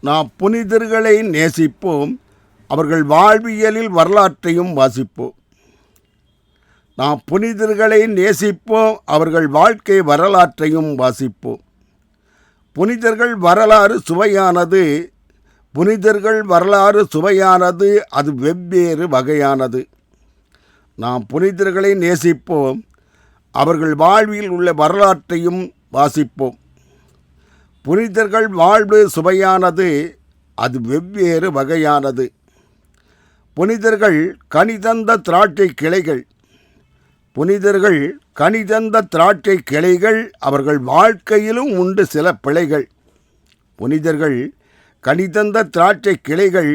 நாம் புனிதர்களை நேசிப்போம், அவர்கள் வாழ்வியலில் வரலாற்றையும் வாசிப்போம். நாம் புனிதர்களை நேசிப்போம், அவர்கள் வாழ்க்கை வரலாற்றையும் வாசிப்போம். புனிதர்கள் வரலாறு சுவையானது. புனிதர்கள் வரலாறு சுவையானது, அது வெவ்வேறு வகையானது. நாம் புனிதர்களை நேசிப்போம், அவர்கள் வாழ்வில் உள்ள வரலாற்றையும் வாசிப்போம். புனிதர்கள் வாழ்வு சுவையானது, அது வெவ்வேறு வகையானது. புனிதர்கள் கனிதந்த திராட்சை கிளைகள். புனிதர்கள் கனிதந்த திராட்சை கிளைகள், அவர்கள் வாழ்க்கையிலும் உண்டு சில பிழைகள். புனிதர்கள் கனிதந்த திராட்சை கிளைகள்,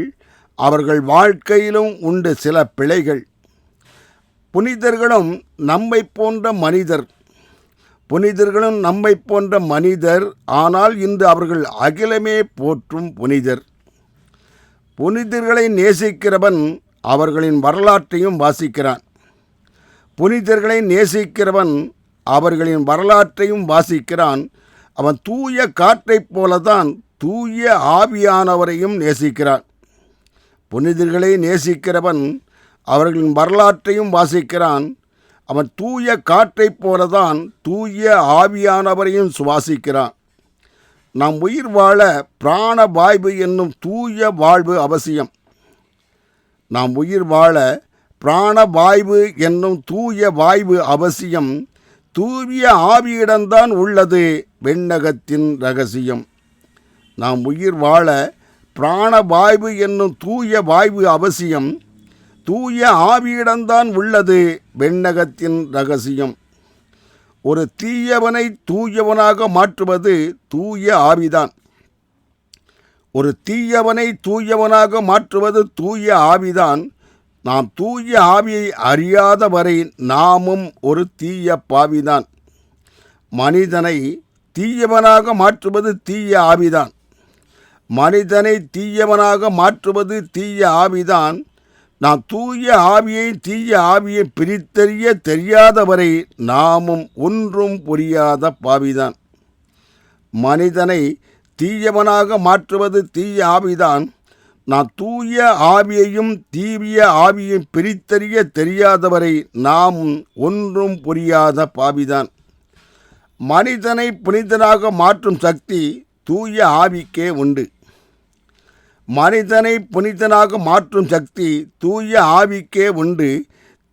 அவர்கள் வாழ்க்கையிலும் உண்டு சில பிழைகள். புனிதர்களும் நம்மை போன்ற மனிதர். புனிதர்களும் நம்மை போன்ற மனிதர், ஆனால் இன்று அவர்கள் அகிலமே போற்றும் புனிதர். புனிதர்களை நேசிக்கிறவன் அவர்களின் வரலாற்றையும் வாசிக்கிறான். புனிதர்களை நேசிக்கிறவன் அவர்களின் வரலாற்றையும் வாசிக்கிறான். அவன் தூய காற்றைப் போலதான் தூய ஆவியானவரையும் நேசிக்கிறான். புனிதர்களை நேசிக்கிறவன் அவர்களின் வரலாற்றையும் வாசிக்கிறான். அவன் தூய காற்றைப் போலதான் தூய ஆவியானவரையும் சுவாசிக்கிறான். நாம் உயிர் வாழ பிராண வாய்வு என்னும் தூய வாழ்வு அவசியம். நாம் உயிர் வாழ பிராண வாய்வு என்னும் தூய வாய்வு அவசியம். தூய ஆவியிடம்தான் உள்ளது வெண்ணகத்தின் இரகசியம். நாம் உயிர் வாழ பிராண வாய்வு என்னும் தூய வாய்வு அவசியம். தூய ஆவியிடம்தான் உள்ளது வெண்ணகத்தின் இரகசியம். ஒரு தீயவனை தூயவனாக மாற்றுவது தூய ஆவிதான். ஒரு தீயவனை தூயவனாக மாற்றுவது தூய ஆவிதான். நாம் தூய ஆவியை அறியாத வரை நாமும் ஒரு தீய பாவிதான். மனிதனை தீயவனாக மாற்றுவது தீய ஆவிதான். மனிதனை தீயவனாக மாற்றுவது தீய ஆவிதான். நாம் தூய ஆவியை தீய ஆவியை பிரித்தறிய தெரியாதவரை நாமும் ஒன்றும் புரியாத பாவிதான். மனிதனை தீயவனாக மாற்றுவது தீய ஆவிதான். நாம் தூய ஆவியையும் தீய ஆவியையும் பிரித்தறிய தெரியாதவரை நாமும் ஒன்றும் புரியாத பாவிதான். மனிதனை புனிதனாக மாற்றும் சக்தி தூய ஆவிக்கே உண்டு. மனிதனை புனிதனாக மாற்றும் சக்தி தூய ஆவிக்கே உண்டு.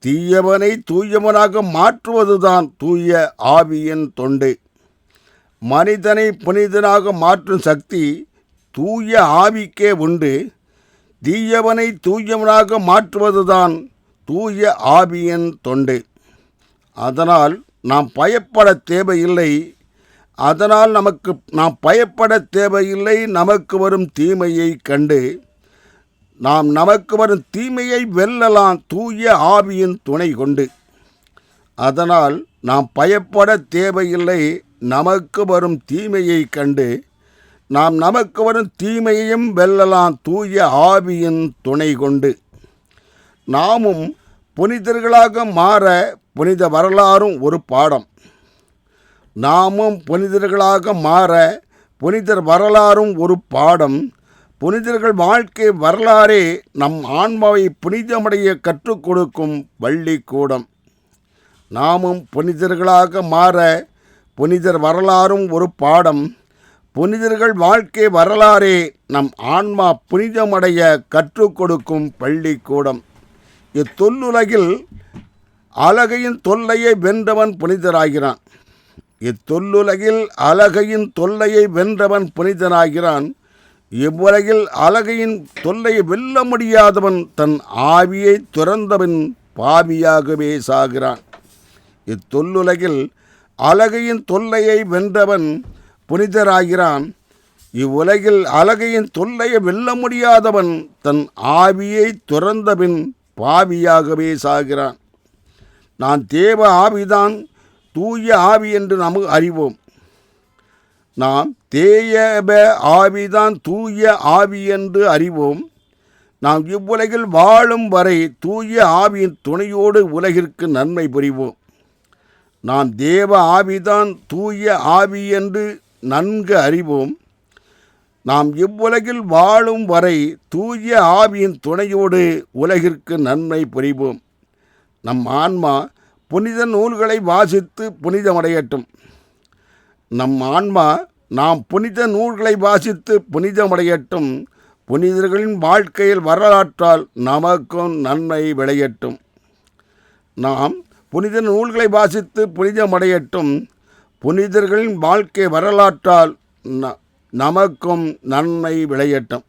தீயவனை தூயவனாக மாற்றுவதுதான் தூய ஆவியின் தொண்டு. மனிதனை புனிதனாக மாற்றும் சக்தி தூய ஆவிக்கே உண்டு. தீயவனை தூயவனாக மாற்றுவதுதான் தூய ஆவியின் தொண்டு. அதனால் நாம் பயப்பட தேவையில்லை. நாம் பயப்பட தேவையில்லை. நமக்கு வரும் தீமையை கண்டு நமக்கு வரும் தீமையை வெல்லலாம் தூய ஆவியின் துணை கொண்டு. அதனால் நாம் பயப்பட தேவையில்லை. நமக்கு வரும் தீமையை கண்டு நமக்கு வரும் தீமையையும் வெல்லலாம் தூய ஆவியின் துணை கொண்டு. நாமும் புனிதர்களாக மாற புனித வரலாறும் ஒரு பாடம். நாமும் புனிதர்களாக மாற புனிதர் வரலாறும் ஒரு பாடம். புனிதர்கள் வாழ்க்கை வரலாறே நம் ஆன்மாவை புனிதமடைய கற்றுக் கொடுக்கும் பள்ளிக்கூடம். நாமும் புனிதர்களாக மாற புனிதர் வரலாறும் ஒரு பாடம். புனிதர்கள் வாழ்க்கை வரலாறே நம் ஆன்மா புனிதமடைய கற்றுக் கொடுக்கும் பள்ளிக்கூடம். இத்தொல்லுலகில் அழகையின் தொல்லையை வென்றவன் புனிதராகிறான். இத்தொல்லுலகில் அழகையின் தொல்லையை வென்றவன் புனிதனாகிறான். இவ்வுலகில் அழகையின் தொல்லையை வெல்ல முடியாதவன் தன் ஆவியை துறந்தவன் பாவியாகவே சாகிறான். இத்தொல்லுலகில் அழகையின் தொல்லையை வென்றவன் புனிதராகிறான். இவ்வுலகில் அழகையின் தொல்லையை வெல்ல முடியாதவன் தன் ஆவியை துறந்தபின் பாவியாகவே சாகிறான். நான் தேவ ஆவிதான் தூய ஆவி என்று நாம் அறிவோம். நாம் தேவ ஆவிதான் தூய ஆவி என்று அறிவோம். நாம் இவ்வுலகில் வாழும் வரை தூய ஆவியின் துணையோடு உலகிற்கு நன்மை புரிவோம். நாம் தேவ ஆவிதான் தூய ஆவி என்று நன்கு அறிவோம். நாம் இவ்வுலகில் வாழும் வரை தூய ஆவியின் துணையோடு உலகிற்கு நன்மை புரிவோம். நம் ஆன்மா புனித நூல்களை வாசித்து புனிதமடையட்டும். நம் ஆன்மா நாம் புனித நூல்களை வாசித்து புனிதமடையட்டும். புனிதர்களின் வாழ்க்கையில் வரலாற்றால் நமக்கும் நன்மை விளையட்டும். நாம் புனித நூல்களை வாசித்து புனிதமடையட்டும். புனிதர்களின் வாழ்க்கை வரலாற்றால் நமக்கும் நன்மை விளையட்டும்.